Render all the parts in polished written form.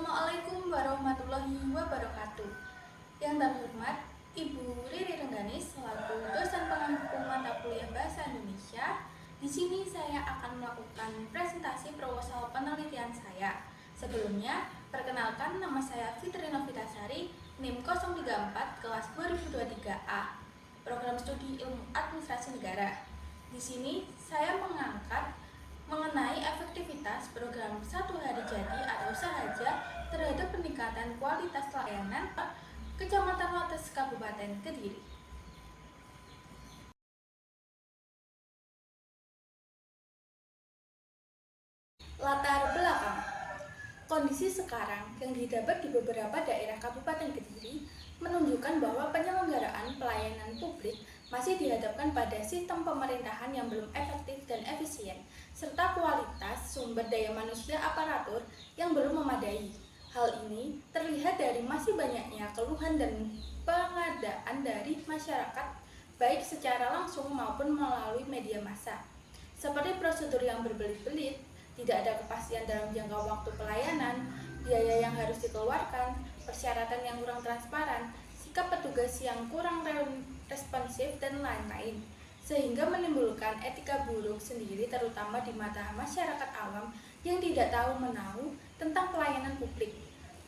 Assalamualaikum warahmatullahi wabarakatuh. Yang terhormat Ibu Riri Rengganis selaku dosen pengampu mata kuliah Bahasa Indonesia. Di sini saya akan melakukan presentasi proposal penelitian saya. Sebelumnya, perkenalkan nama saya Fitri Novitasari, NIM 034 kelas 2023A, Program Studi Ilmu Administrasi Negara. Di sini saya mengangkat mengenai efektivitas program Satu Hari Jadi atau Sahaja terhadap peningkatan kualitas layanan Kecamatan Wates Kabupaten Kediri. Latar belakang. Kondisi sekarang yang didapat di beberapa daerah Kabupaten Kediri menunjukkan bahwa penyelenggaraan pelayanan publik masih dihadapkan pada sistem pemerintahan yang belum efektif dan efisien, serta kualitas sumber daya manusia aparatur yang belum memadai. Hal ini terlihat dari masih banyaknya keluhan dan pengadaan dari masyarakat, baik secara langsung maupun melalui media massa, seperti prosedur yang berbelit-belit, tidak ada kepastian dalam jangka waktu pelayanan, biaya yang harus dikeluarkan, persyaratan yang kurang transparan, sikap petugas yang kurang responsif, dan lain-lain, sehingga menimbulkan etika buruk sendiri terutama di mata masyarakat awam yang tidak tahu menahu tentang pelayanan publik.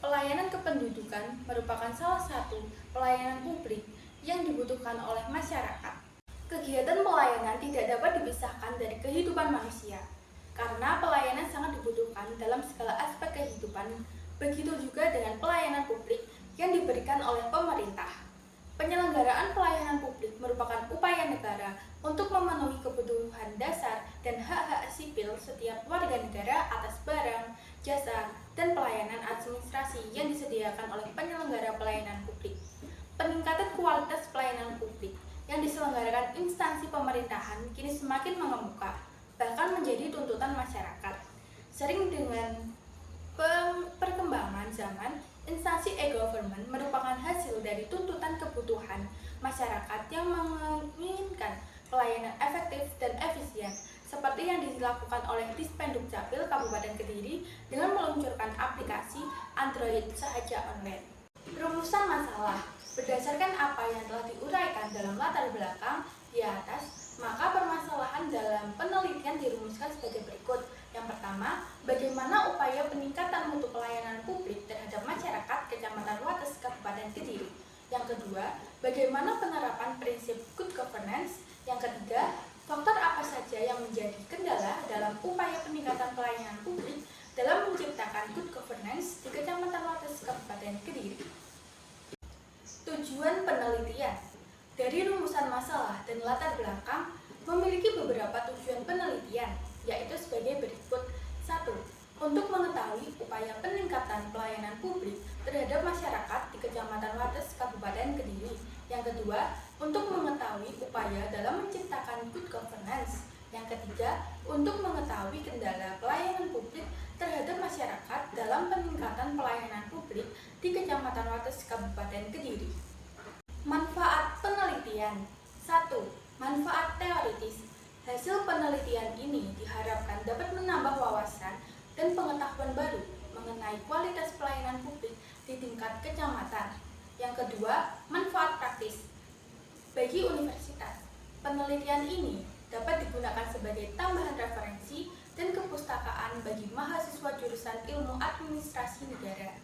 Pelayanan kependudukan merupakan salah satu pelayanan publik yang dibutuhkan oleh masyarakat. Kegiatan pelayanan tidak dapat dipisahkan dari kehidupan manusia, karena pelayanan sangat dibutuhkan dalam segala aspek kehidupan. Begitu juga dengan pelayanan publik yang diberikan oleh pemerintah. Penyelenggaraan pelayanan publik merupakan upaya negara untuk memenuhi kebutuhan dasar dan hak-hak sipil setiap warga negara atas barang, jasa, dan pelayanan administrasi yang disediakan oleh penyelenggara pelayanan publik. Peningkatan kualitas pelayanan publik yang diselenggarakan instansi pemerintahan kini semakin mengemuka, bahkan menjadi tuntutan masyarakat. Sering dengan perkembangan zaman, instansi e-government merupakan hasil dari tuntutan kebutuhan masyarakat yang menginginkan pelayanan efektif dan efisien, seperti yang dilakukan oleh Dispenduk Capil Kabupaten Kediri dengan meluncurkan aplikasi Android Sahaja Online. Rumusan masalah. Berdasarkan apa yang telah diuraikan dalam latar belakang di atas, maka permasalahan dalam penelitian dirumuskan sebagai berikut. Yang pertama, bagaimana upaya peningkatan mutu pelayanan publik terhadap masyarakat Kecamatan Wates Kabupaten Kediri. Yang kedua, bagaimana penerapan prinsip good governance. Yang ketiga, faktor apa saja yang menjadi kendala dalam upaya peningkatan pelayanan publik dalam menciptakan good governance di Kecamatan Wates Kabupaten Kediri. Tujuan penelitian. Dari rumusan masalah dan latar belakang memiliki beberapa tujuan penelitian, yaitu sebagai berikut. 1. Untuk mengetahui upaya peningkatan pelayanan publik terhadap masyarakat di Kecamatan Wates Kabupaten Kediri. Yang kedua, untuk mengetahui upaya dalam menciptakan good governance. Yang ketiga, untuk mengetahui kendala pelayanan publik terhadap masyarakat dalam peningkatan pelayanan publik di Kecamatan Wates Kabupaten Kediri. Manfaat penelitian. 1. Manfaat teoritis. Hasil penelitian ini diharapkan dapat menambah wawasan dan pengetahuan baru mengenai kualitas pelayanan publik di tingkat kecamatan. Yang kedua, manfaat praktis. Bagi universitas, penelitian ini dapat digunakan sebagai tambahan referensi dan kepustakaan bagi mahasiswa jurusan Ilmu Administrasi Negara.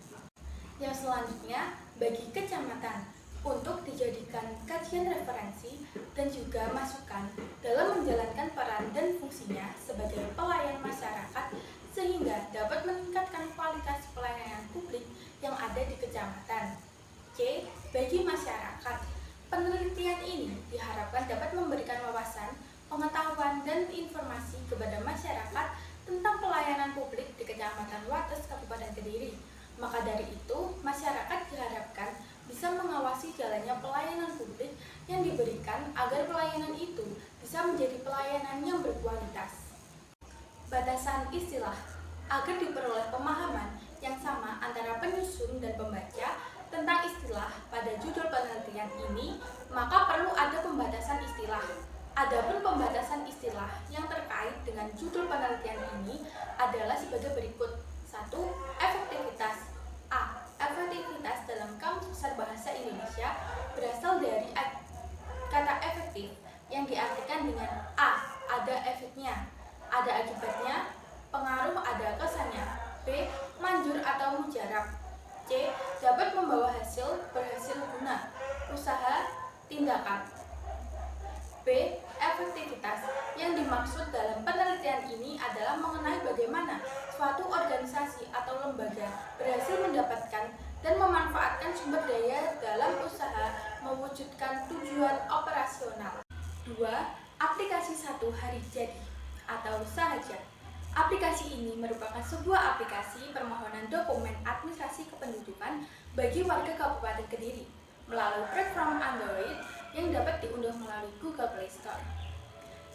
Yang selanjutnya, bagi kecamatan, untuk dijadikan kajian referensi dan juga masukan dalam menjalankan peran dan fungsinya sebagai pelayan masyarakat sehingga dapat meningkatkan kualitas pelayanan publik yang ada di kecamatan. C. Bagi masyarakat, penelitian ini diharapkan dapat memberikan wawasan, pengetahuan, dan informasi kepada masyarakat tentang pelayanan publik di Kecamatan Wates Kabupaten Kediri. Maka dari itu, masyarakat diharapkan bisa mengawasi jalannya pelayanan publik yang diberikan agar pelayanan itu bisa menjadi pelayanan yang berkualitas. Batasan istilah. Agar diperoleh pemahaman yang sama antara penyusun dan pembaca tentang istilah pada judul penelitian ini, maka perlu ada pembatasan istilah. Adapun pembatasan istilah yang terkait dengan judul penelitian ini adalah sebagai berikut. 1. Efektivitas. efektivitas dalam Kamus Besar Bahasa Indonesia berasal dari kata efektif yang diartikan dengan A. Ada efeknya, ada akibatnya, pengaruh ada kesannya. B. Manjur atau mujarab. C. Dapat membawa hasil, berhasil guna, usaha, tindakan. B. Efektivitas. Yang dimaksud dalam penelitian ini adalah mengenai bagaimana suatu organisasi atau lembaga berhasil mendapatkan dan memanfaatkan sumber daya dalam usaha mewujudkan tujuan operasional. 2. Aplikasi satu hari jadi atau sahaja. Aplikasi ini merupakan sebuah aplikasi permohonan dokumen administrasi kependudukan bagi warga Kabupaten Kediri melalui platform Android yang dapat diunduh melalui Google Play Store.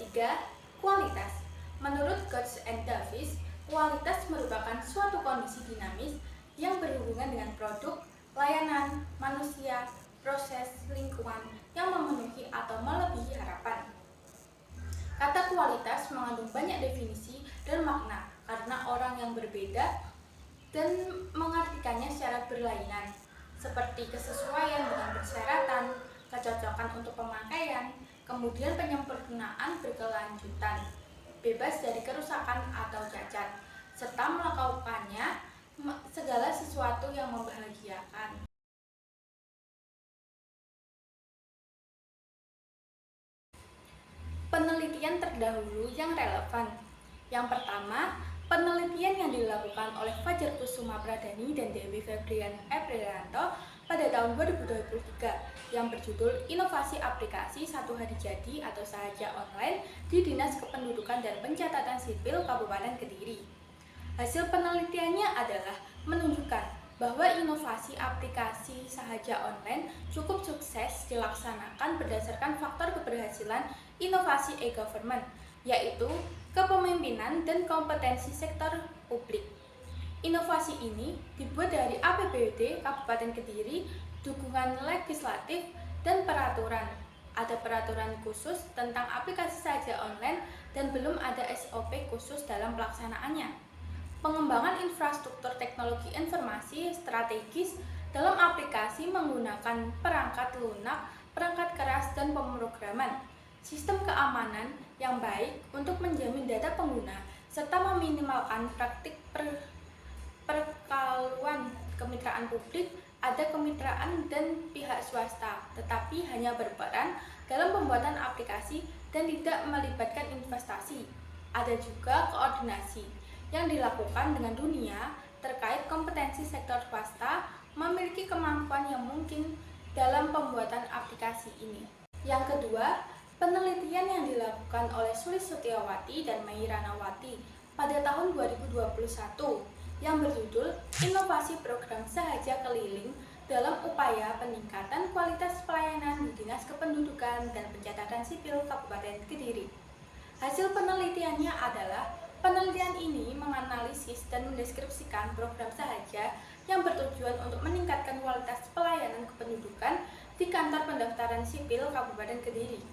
3. Kualitas. Menurut Coach and Davis, kualitas merupakan suatu kondisi dinamis yang berhubungan dengan produk, layanan, manusia, proses, lingkungan yang memenuhi atau melebihi harapan. Kata kualitas mengandung banyak definisi dan makna karena orang yang berbeda dan mengartikannya secara berlainan, seperti kesesuaian dengan persyaratan, kecocokan untuk pemakaian, kemudian penyempurnaan berkelanjutan, bebas dari kerusakan atau cacat, serta melakukannya segala sesuatu yang membahagiakan. Penelitian terdahulu yang relevan. Yang pertama, penelitian yang dilakukan oleh Fajar Kusuma Pradani dan Dewi Febrian Eprianto pada tahun 2023 yang berjudul Inovasi Aplikasi Satu Hari Jadi atau Sahaja Online di Dinas Kependudukan dan Pencatatan Sipil Kabupaten Kediri. Hasil penelitiannya adalah menunjukkan bahwa inovasi aplikasi sahaja online cukup sukses dilaksanakan berdasarkan faktor keberhasilan inovasi e-government, yaitu kepemimpinan dan kompetensi sektor publik. Inovasi ini dibuat dari APBD Kabupaten Kediri, dukungan legislatif, dan peraturan. Ada peraturan khusus tentang aplikasi sahaja online dan belum ada SOP khusus dalam pelaksanaannya. Pengembangan infrastruktur teknologi informasi strategis dalam aplikasi menggunakan perangkat lunak, perangkat keras, dan pemrograman. Sistem keamanan yang baik untuk menjamin data pengguna, serta meminimalkan praktik perkaluan kemitraan publik. Ada kemitraan dan pihak swasta, tetapi hanya berperan dalam pembuatan aplikasi dan tidak melibatkan investasi. Ada juga koordinasi yang dilakukan dengan dunia terkait kompetensi sektor swasta memiliki kemampuan yang mungkin dalam pembuatan aplikasi ini. Yang kedua, penelitian yang dilakukan oleh Sulis Setiawati dan Mei Ranawati pada tahun 2021 yang berjudul Inovasi Program Sahaja Keliling dalam upaya peningkatan kualitas pelayanan di Dinas Kependudukan dan Pencatatan Sipil Kabupaten Kediri. Hasil penelitiannya adalah penelitian ini menganalisis dan mendeskripsikan program sahaja yang bertujuan untuk meningkatkan kualitas pelayanan kependudukan di Kantor Pendaftaran Sipil Kabupaten Kediri.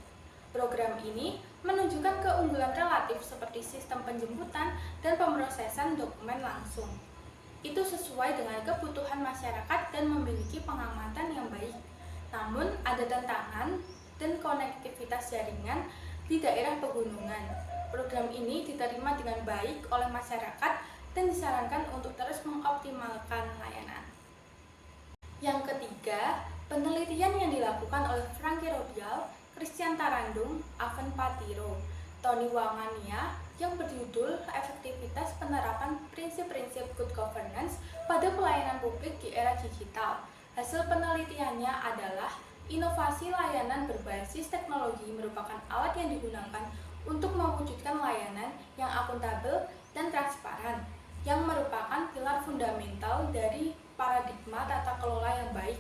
Program ini menunjukkan keunggulan relatif seperti sistem penjemputan dan pemrosesan dokumen langsung. Itu sesuai dengan kebutuhan masyarakat dan memiliki pengamatan yang baik. Namun, ada tantangan dan konektivitas jaringan di daerah pegunungan. Program ini diterima dengan baik oleh masyarakat dan disarankan untuk terus mengoptimalkan layanan. Yang ketiga, penelitian yang dilakukan oleh Franky Robial, Christian Tarandung, Aven Patiro, Tony Wangania yang berjudul Efektivitas Penerapan Prinsip-Prinsip Good Governance pada Pelayanan Publik di Era Digital. Hasil penelitiannya adalah inovasi layanan berbasis teknologi merupakan alat yang digunakan untuk mewujudkan layanan yang akuntabel dan transparan, yang merupakan pilar fundamental dari paradigma tata kelola yang baik.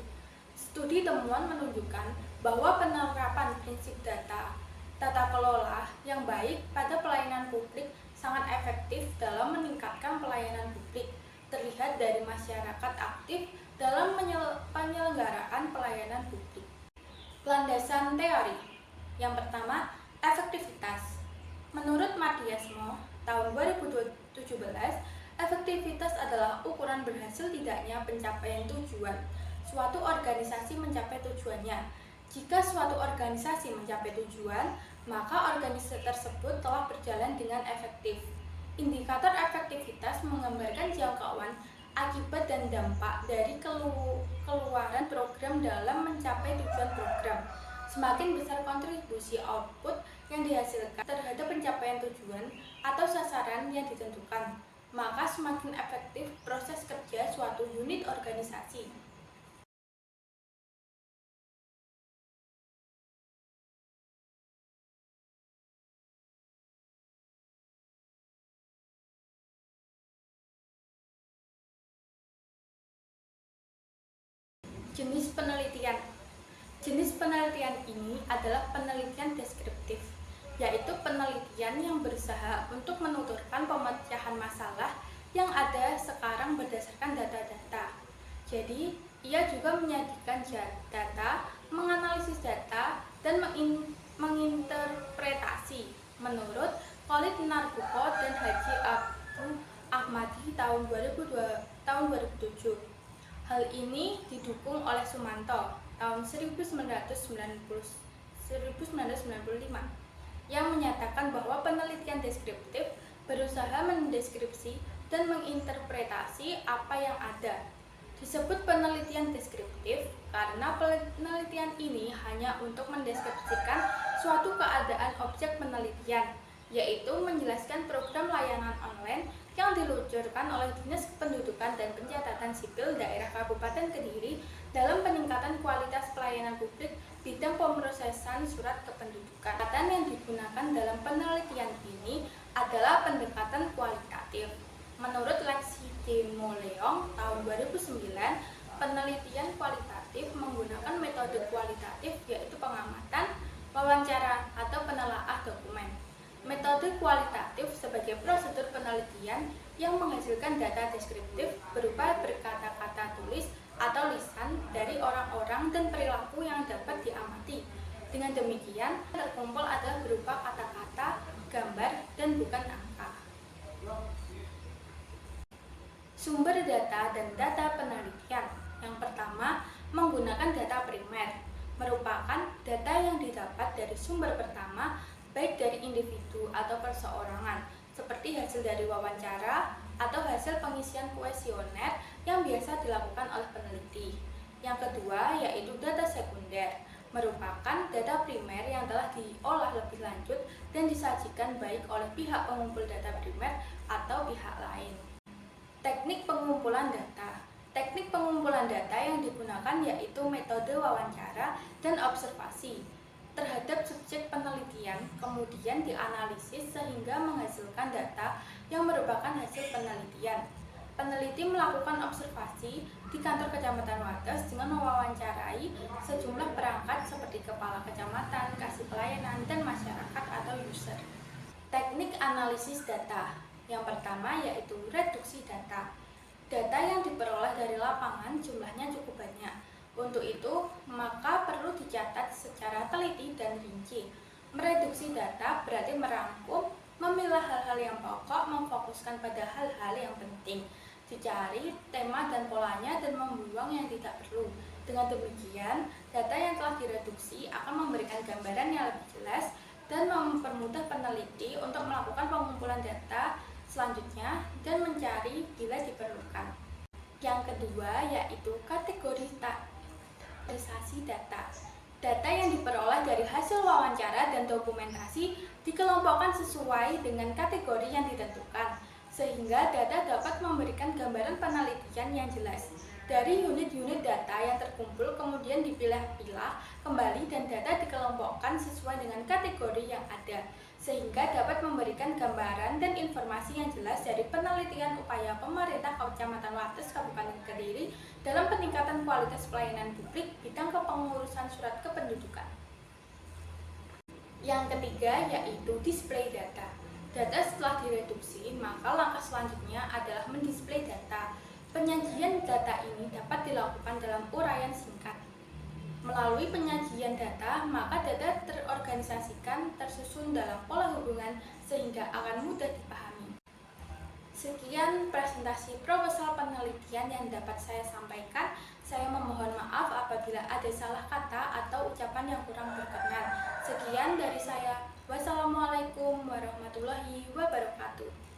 Studi temuan menunjukkan bahwa penerapan prinsip tata kelola yang baik pada pelayanan publik sangat efektif dalam meningkatkan pelayanan publik, terlihat dari masyarakat aktif dalam penyelenggaraan pelayanan publik. Landasan teori. Yang pertama, efektivitas. Menurut Mardiasmo, tahun 2017, Efektivitas adalah ukuran berhasil tidaknya pencapaian tujuan. Suatu organisasi mencapai tujuannya. Jika suatu organisasi mencapai tujuan, maka organisasi tersebut telah berjalan dengan efektif. Indikator efektivitas menggambarkan jangkauan, akibat dan dampak dari keluaran program dalam mencapai tujuan program. Semakin besar kontribusi output yang dihasilkan terhadap pencapaian tujuan atau sasaran yang ditentukan, maka semakin efektif proses kerja suatu unit organisasi. Jenis penelitian. Jenis penelitian ini adalah penelitian deskriptif, yaitu penelitian yang berusaha untuk menuturkan pemecahan masalah yang ada sekarang berdasarkan data-data. Jadi, ia juga menyajikan data, menganalisis data, dan menginterpretasi. Menurut Khalid Narbuko dan Haji Abu Ahmadi tahun 2007. Hal ini didukung oleh Sumanto tahun 1995 yang menyatakan bahwa penelitian deskriptif berusaha mendeskripsi dan menginterpretasi apa yang ada. Disebut penelitian deskriptif karena penelitian ini hanya untuk mendeskripsikan suatu keadaan objek penelitian, yaitu menjelaskan program layanan online yang diluncurkan oleh Dinas Kependudukan dan Pencatatan Sipil Daerah Kabupaten Kediri dalam peningkatan kualitas pelayanan publik bidang pemrosesan surat kependudukan. Pendekatan yang digunakan dalam penelitian ini adalah pendekatan kualitatif. Menurut Lexi de Moleong tahun 2009, penelitian kualitatif menggunakan metode kualitatif yaitu pengamatan, wawancara, atau penelaah dokumen. Metode kualitatif sebagai prosedur penelitian yang menghasilkan data deskriptif berupa berkata-kata tulis atau lisan dari orang-orang dan perilaku yang dapat diamati. Dengan demikian, terkumpul adalah berupa kata-kata, gambar, dan bukan angka. Sumber data dan data penelitian. Yang pertama, menggunakan data primer, merupakan data yang didapat dari sumber pertama, baik dari individu atau perseorangan, seperti hasil dari wawancara atau hasil pengisian kuesioner yang biasa dilakukan oleh peneliti. Yang kedua, yaitu data sekunder, merupakan data primer yang telah diolah lebih lanjut dan disajikan baik oleh pihak pengumpul data primer atau pihak lain. Teknik pengumpulan data. Teknik pengumpulan data yang digunakan yaitu metode wawancara dan observasi terhadap subjek penelitian, kemudian dianalisis sehingga menghasilkan data yang merupakan hasil penelitian. Peneliti melakukan observasi di kantor Kecamatan Wates dengan mewawancarai sejumlah perangkat seperti kepala kecamatan, kasih pelayanan, dan masyarakat atau user. Teknik analisis data. Yang pertama yaitu reduksi data. Data yang diperoleh dari lapangan jumlahnya cukup banyak. Untuk itu, maka perlu dicatat secara teliti dan rinci. Mereduksi data berarti merangkum, memilah hal-hal yang pokok, memfokuskan pada hal-hal yang penting, dicari tema dan polanya, dan membuang yang tidak perlu. Dengan demikian, data yang telah direduksi akan memberikan gambaran yang lebih jelas dan mempermudah peneliti untuk melakukan pengumpulan data selanjutnya dan mencari bila diperlukan. Yang kedua yaitu kategorisasi data. Data yang diperoleh dari hasil wawancara dan dokumentasi dikelompokkan sesuai dengan kategori yang ditentukan, sehingga data dapat memberikan gambaran penelitian yang jelas. Dari unit-unit data yang terkumpul kemudian dipilah-pilah kembali dan data dikelompokkan sesuai dengan kategori yang ada, sehingga dapat memberikan gambaran dan informasi yang jelas dari penelitian upaya pemerintah Kecamatan Wates Kabupaten Kediri dalam peningkatan kualitas pelayanan publik bidang kepengurusan surat kependudukan. Yang ketiga yaitu display data. Data setelah direduksi, maka langkah selanjutnya adalah mendisplay data. Penyajian data ini dapat dilakukan dalam uraian singkat. Melalui penyajian data, maka data terorganisasikan tersusun dalam pola hubungan sehingga akan mudah dipahami. Sekian presentasi proposal penelitian yang dapat saya sampaikan. Saya memohon maaf apabila ada salah kata atau ucapan yang kurang berkenan. Sekian dari saya. Wassalamualaikum warahmatullahi wabarakatuh.